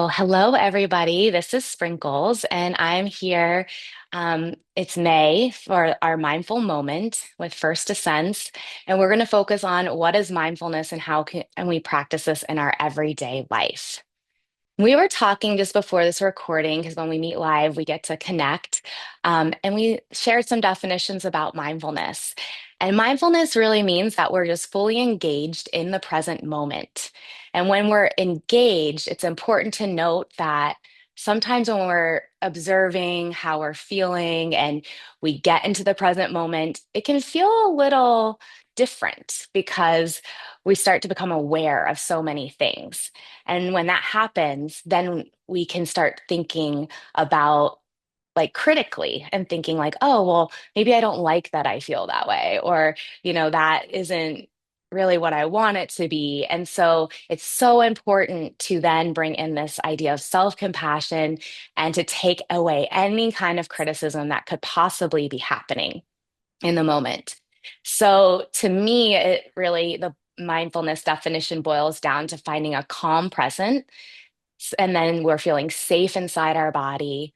Well, hello, everybody. This is Sprinkles, and I'm here. It's May for our mindful moment with First Ascents, and we're going to focus on what is mindfulness and how can we practice this in our everyday life. We were talking just before this recording because when we meet live, we get to connect. And we shared some definitions about mindfulness. And mindfulness really means that we're just fully engaged in the present moment. And when we're engaged, it's important to note that sometimes when we're observing how we're feeling and we get into the present moment, it can feel a little different because we start to become aware of so many things. And when that happens, then we can start thinking about like critically and thinking like, oh, well, maybe I don't like that I feel that way, or, that isn't really what I want it to be. And so it's so important to then bring in this idea of self-compassion and to take away any kind of criticism that could possibly be happening in the moment. So to me, it really, the mindfulness definition boils down to finding a calm present. And then we're feeling safe inside our body.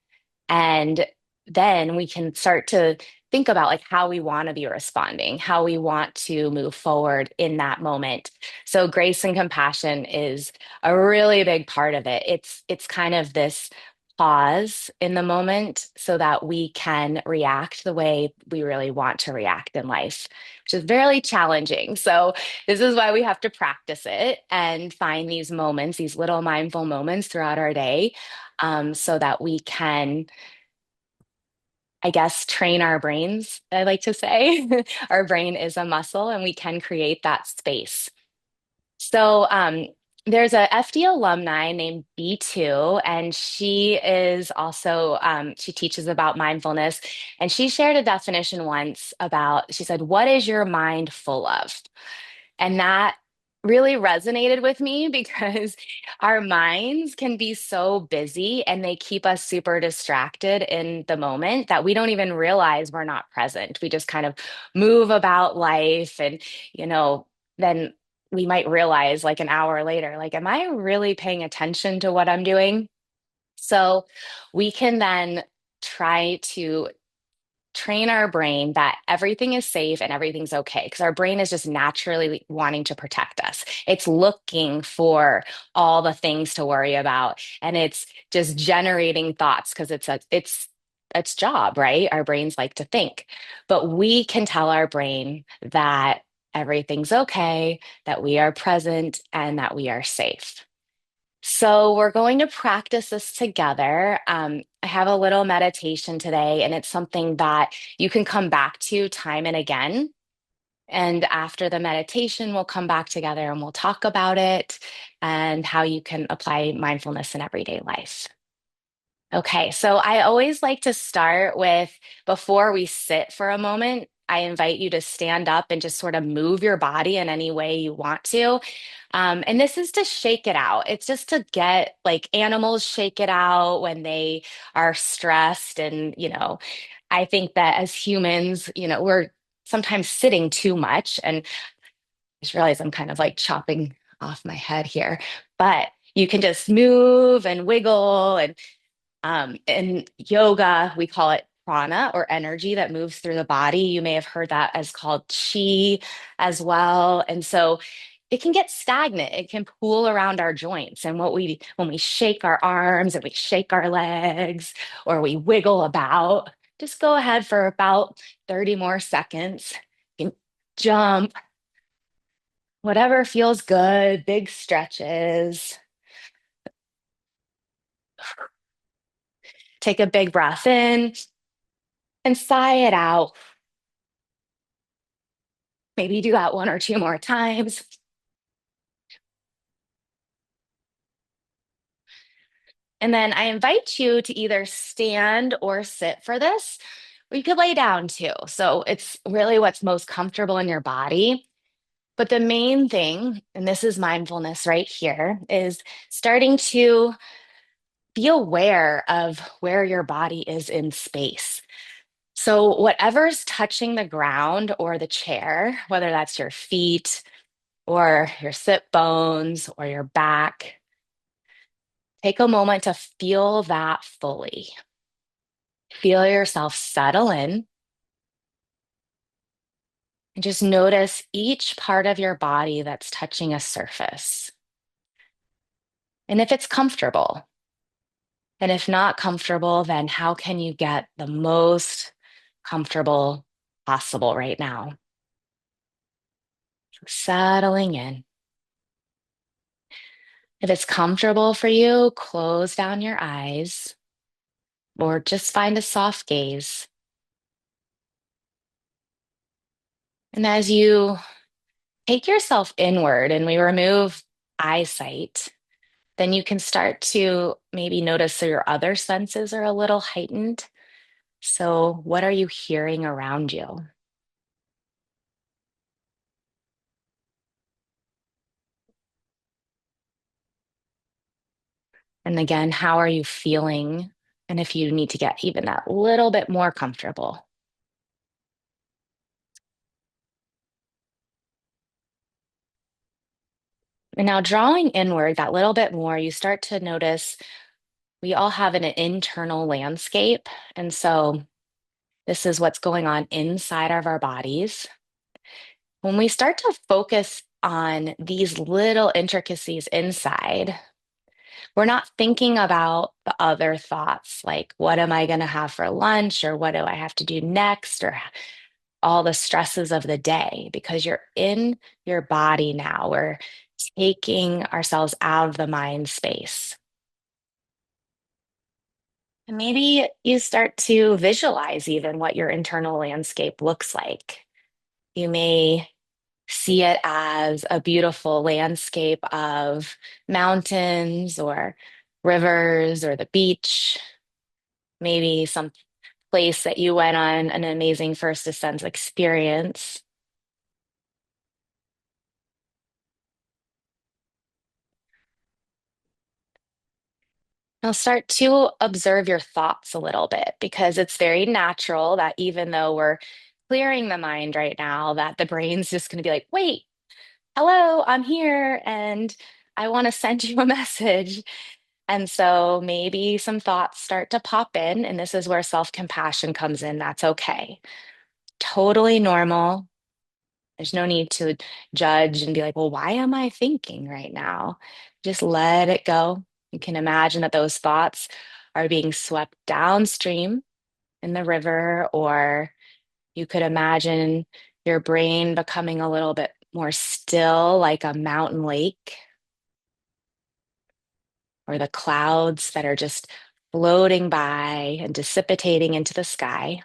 And then we can start to think about like how we want to be responding, how we want to move forward in that moment. So grace and compassion is a really big part of it. It's kind of this pause in the moment so that we can react the way we really want to react in life, which is very challenging. So this is why we have to practice it and find these moments, these little mindful moments throughout our day, so that we can, I guess, train our brains. I like to say our brain is a muscle and we can create that space. So, there's a FD alumni named B2, and she is also, she teaches about mindfulness. And she shared a definition once about, she said, what is your mind full of? And that really resonated with me because our minds can be so busy and they keep us super distracted in the moment that we don't even realize we're not present. We just kind of move about life and, you know, then we might realize like an hour later, like, am I really paying attention to what I'm doing? So we can then try to train our brain that everything is safe and everything's okay because our brain is just naturally wanting to protect us. It's looking for all the things to worry about and it's just generating thoughts because it's its job, right? Our brains like to think. But we can tell our brain that everything's okay, that we are present and that we are safe. So, we're going to practice this together. I have a little meditation today, and it's something that you can come back to time and again. And after the meditation, we'll come back together and we'll talk about it and how you can apply mindfulness in everyday life. Okay, so I always like to start with before we sit for a moment, I invite you to stand up and just sort of move your body in any way you want to. And this is to shake it out. It's just to get like animals shake it out when they are stressed. And, I think that as humans, we're sometimes sitting too much. And I just realized I'm kind of like chopping off my head here, but you can just move and wiggle and in yoga, we call it prana or energy that moves through the body. You may have heard that as called chi as well. And so it can get stagnant. It can pool around our joints. And when we shake our arms and we shake our legs or we wiggle about, just go ahead for about 30 more seconds. You can jump, whatever feels good, big stretches. Take a big breath in and sigh it out. Maybe do that one or two more times. And then I invite you to either stand or sit for this, or you could lay down too. So it's really what's most comfortable in your body. But the main thing, and this is mindfulness right here, is starting to be aware of where your body is in space. So, whatever's touching the ground or the chair, whether that's your feet or your sit bones or your back, Take a moment to feel that fully. Feel yourself settle in and just notice each part of your body that's touching a surface. And if it's comfortable, and if not comfortable, then how can you get the most comfortable possible right now? Settling in. If it's comfortable for you, close down your eyes or just find a soft gaze. And as you take yourself inward and we remove eyesight, then you can start to maybe notice that your other senses are a little heightened. So, what are you hearing around you? And again, how are you feeling? And if you need to get even that little bit more comfortable. And now, drawing inward that little bit more, you start to notice we all have an internal landscape. And so, this is what's going on inside of our bodies. When we start to focus on these little intricacies inside, we're not thinking about the other thoughts like, what am I going to have for lunch? Or what do I have to do next? Or all the stresses of the day, because you're in your body now. We're taking ourselves out of the mind space. And maybe you start to visualize even what your internal landscape looks like. You may see it as a beautiful landscape of mountains or rivers or the beach, maybe some place that you went on an amazing first ascent experience. Now start to observe your thoughts a little bit because it's very natural that even though we're clearing the mind right now, that the brain's just going to be like, wait, hello, I'm here and I want to send you a message. And so maybe some thoughts start to pop in, and this is where self-compassion comes in. That's okay. Totally normal. There's no need to judge and be like, well, why am I thinking right now? Just let it go. You can imagine that those thoughts are being swept downstream in the river, or you could imagine your brain becoming a little bit more still, like a mountain lake, or the clouds that are just floating by and dissipating into the sky.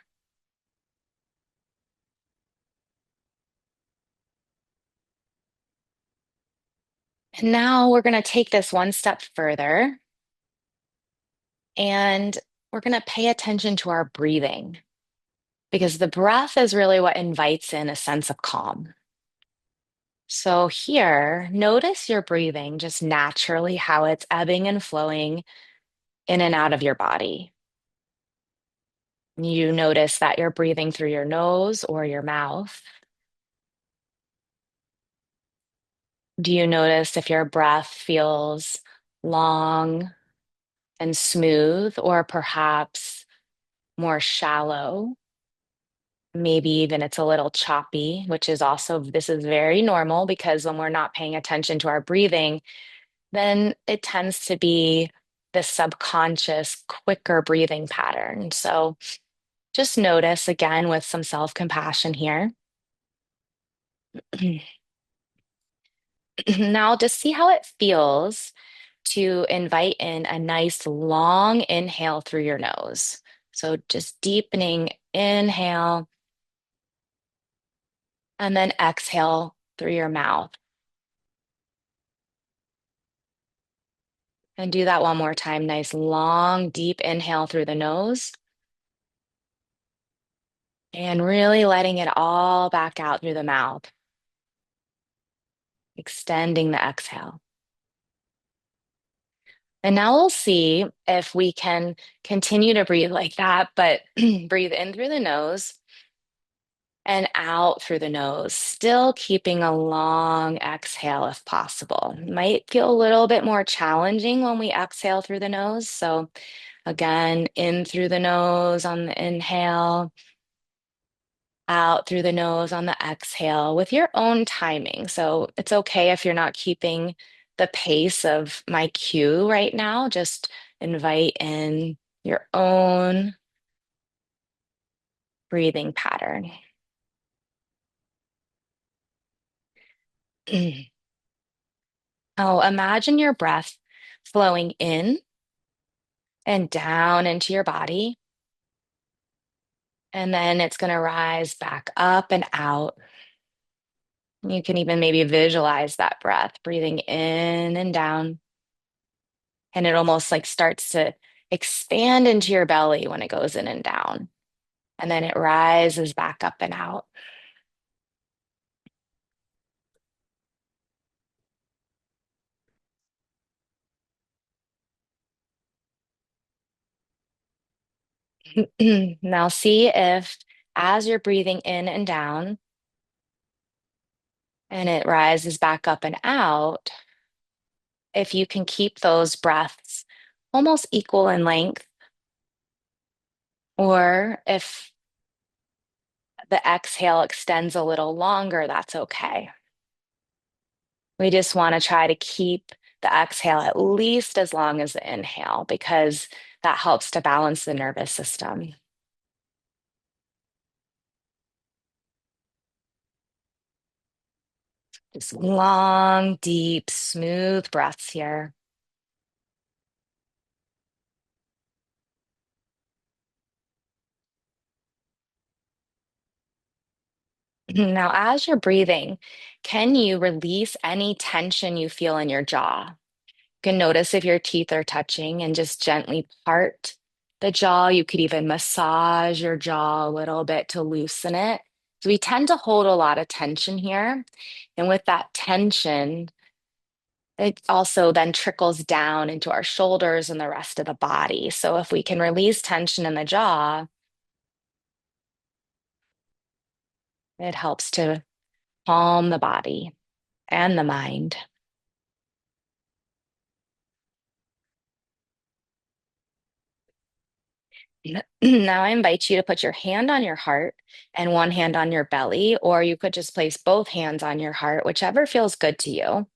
And now we're going to take this one step further and we're going to pay attention to our breathing because the breath is really what invites in a sense of calm. So, here, notice your breathing just naturally, how it's ebbing and flowing in and out of your body. You notice that you're breathing through your nose or your mouth. Do you notice if your breath feels long and smooth, or perhaps more shallow? Maybe even it's a little choppy, which is also, this is very normal because when we're not paying attention to our breathing, then it tends to be this subconscious, quicker breathing pattern. So just notice again with some self-compassion here. Now just see how it feels to invite in a nice long inhale through your nose. So just deepening inhale and then exhale through your mouth. And do that one more time. Nice long, deep inhale through the nose. And really letting it all back out through the mouth, extending the exhale. And now we'll see if we can continue to breathe like that, but breathe in through the nose and out through the nose, still keeping a long exhale if possible. Might feel a little bit more challenging when we exhale through the nose. So, again, in through the nose on the inhale, out through the nose on the exhale with your own timing. So, it's okay if you're not keeping the pace of my cue right now. Just invite in your own breathing pattern. Oh, imagine your breath flowing in and down into your body. And then it's going to rise back up and out. You can even maybe visualize that breath breathing in and down. And it almost like starts to expand into your belly when it goes in and down. And then it rises back up and out. Now, see if as you're breathing in and down and it rises back up and out, if you can keep those breaths almost equal in length, or if the exhale extends a little longer, that's okay. We just want to try to keep the exhale at least as long as the inhale because that helps to balance the nervous system. Just long, deep, smooth breaths here. Now, as you're breathing, can you release any tension you feel in your jaw? You can notice if your teeth are touching and just gently part the jaw. You could even massage your jaw a little bit to loosen it. So we tend to hold a lot of tension here. And with that tension, it also then trickles down into our shoulders and the rest of the body. So if we can release tension in the jaw, it helps to calm the body and the mind. Now I invite you to put your hand on your heart and one hand on your belly, or you could just place both hands on your heart, whichever feels good to you.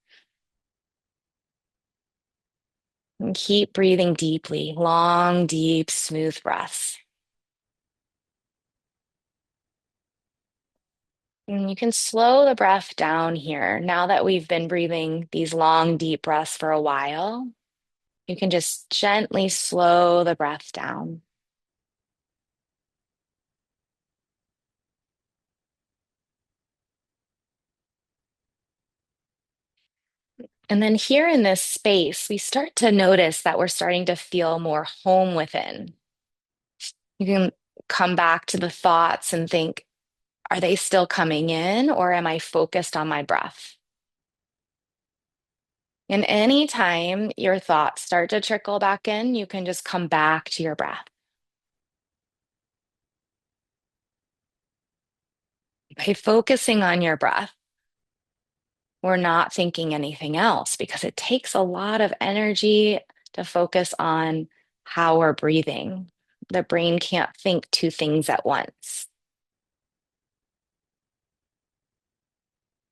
And keep breathing deeply, long, deep, smooth breaths. And you can slow the breath down here. Now that we've been breathing these long, deep breaths for a while, you can just gently slow the breath down. And then here in this space, we start to notice that we're starting to feel more home within. You can come back to the thoughts and think, are they still coming in or am I focused on my breath? And anytime your thoughts start to trickle back in, you can just come back to your breath. By focusing on your breath, we're not thinking anything else because it takes a lot of energy to focus on how we're breathing. The brain can't think two things at once.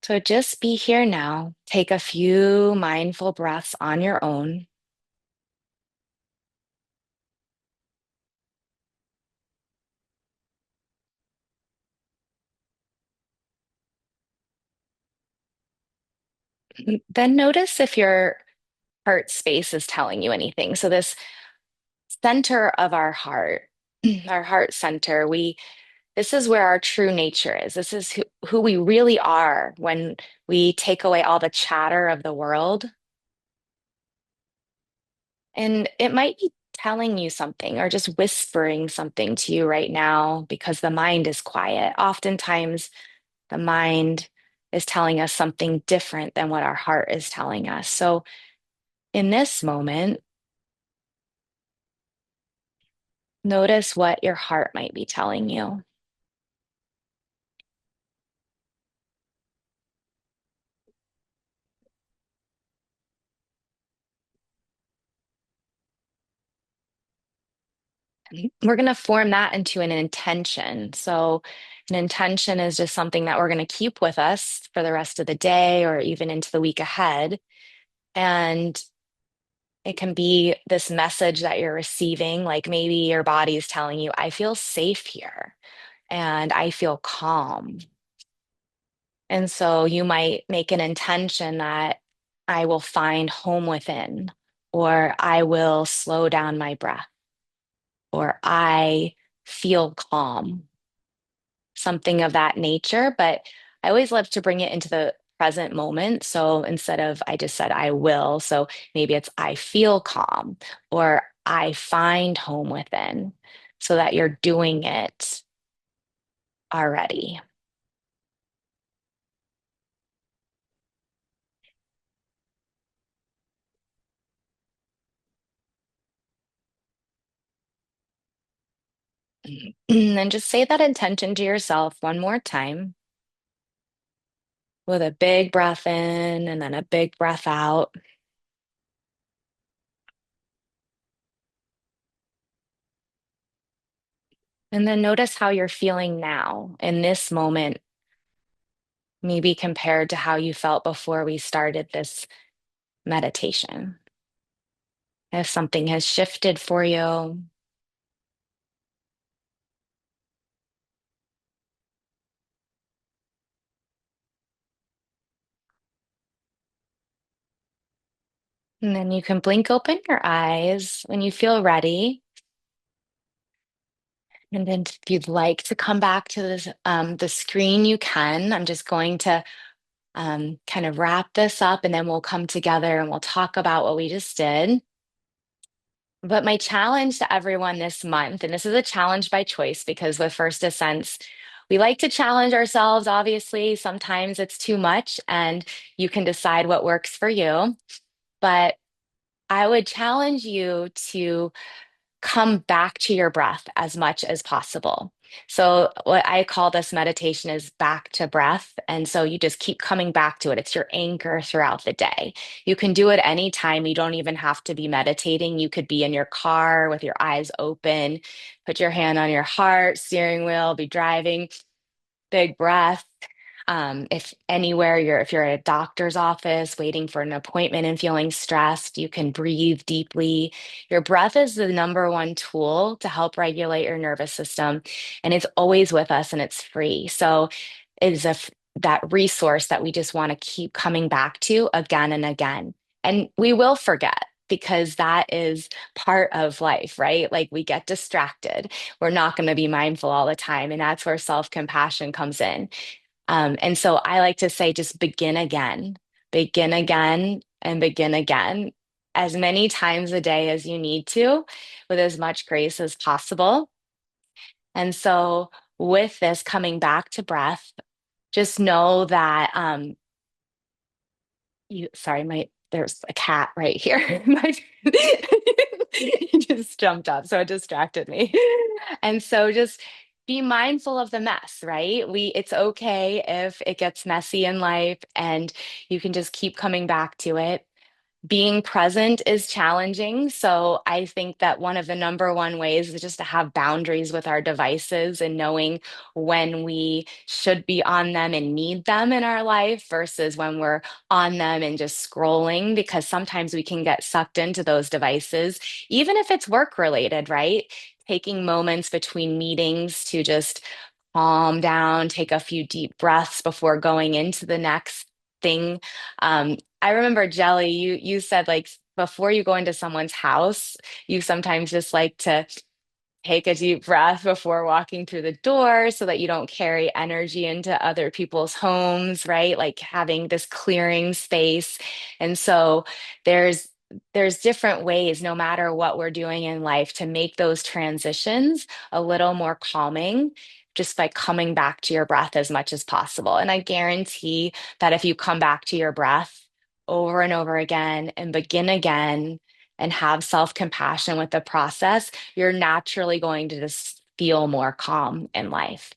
So just be here now. Take a few mindful breaths on your own. Then notice if your heart space is telling you anything. So this center of our heart, our heart center, we this is where our true nature is. This is who we really are when we take away all the chatter of the world. And it might be telling you something or just whispering something to you right now because the mind is quiet. Oftentimes, the mind is telling us something different than what our heart is telling us. So, in this moment, notice what your heart might be telling you. we're going to form that into an intention. So, an intention is just something that we're going to keep with us for the rest of the day or even into the week ahead. And it can be this message that you're receiving, like maybe your body is telling you, I feel safe here and I feel calm. And so you might make an intention that I will find home within, or I will slow down my breath, or I feel calm, something of that nature. But I always love to bring it into the present moment. So instead of I just said I will, so maybe it's I feel calm or I find home within, so that you're doing it already. And then just say that intention to yourself one more time with a big breath in and then a big breath out. And then notice how you're feeling now in this moment, maybe compared to how you felt before we started this meditation. If something has shifted for you, and then you can blink open your eyes when you feel ready. And then if you'd like to come back to the screen, you can. I'm just going to kind of wrap this up and then we'll come together and we'll talk about what we just did. But my challenge to everyone this month, and this is a challenge by choice because with First Ascents, we like to challenge ourselves, obviously. Sometimes it's too much and you can decide what works for you. But I would challenge you to come back to your breath as much as possible. So, what I call this meditation is back to breath. And so you just keep coming back to it. It's your anchor throughout the day. You can do it anytime. You don't even have to be meditating. You could be in your car with your eyes open, put your hand on your heart, steering wheel, be driving, big breath. If anywhere if you're at a doctor's office waiting for an appointment and feeling stressed, you can breathe deeply. Your breath is the number one tool to help regulate your nervous system, and it's always with us and it's free. So it is that resource that we just want to keep coming back to again and again. And we will forget because that is part of life, right? Like we get distracted. We're not going to be mindful all the time. And that's where self-compassion comes in. And so I like to say, just begin again, and begin again as many times a day as you need to with as much grace as possible. And so, with this coming back to breath, just know that sorry, there's a cat right here. He just jumped up, so it distracted me. And so just be mindful of the mess, right? It's okay if it gets messy in life and you can just keep coming back to it. Being present is challenging. So I think that one of the number one ways is just to have boundaries with our devices and knowing when we should be on them and need them in our life versus when we're on them and just scrolling, because sometimes we can get sucked into those devices, even if it's work related, right? Taking moments between meetings to just calm down, take a few deep breaths before going into the next thing. I remember Jelly, you said like before you go into someone's house, you sometimes just like to take a deep breath before walking through the door so that you don't carry energy into other people's homes, right? Like having this clearing space. And so there's there's different ways, no matter what we're doing in life, to make those transitions a little more calming just by coming back to your breath as much as possible. And I guarantee that if you come back to your breath over and over again and begin again and have self-compassion with the process, you're naturally going to just feel more calm in life.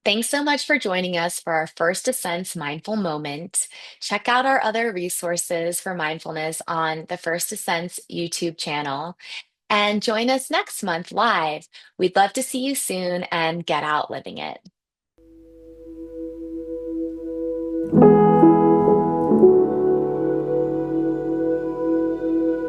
Thanks so much for joining us for our first Ascents Mindful Moment. Check out our other resources for mindfulness on the First Ascents YouTube channel. And join us next month live. We'd love to see you soon and get out living it.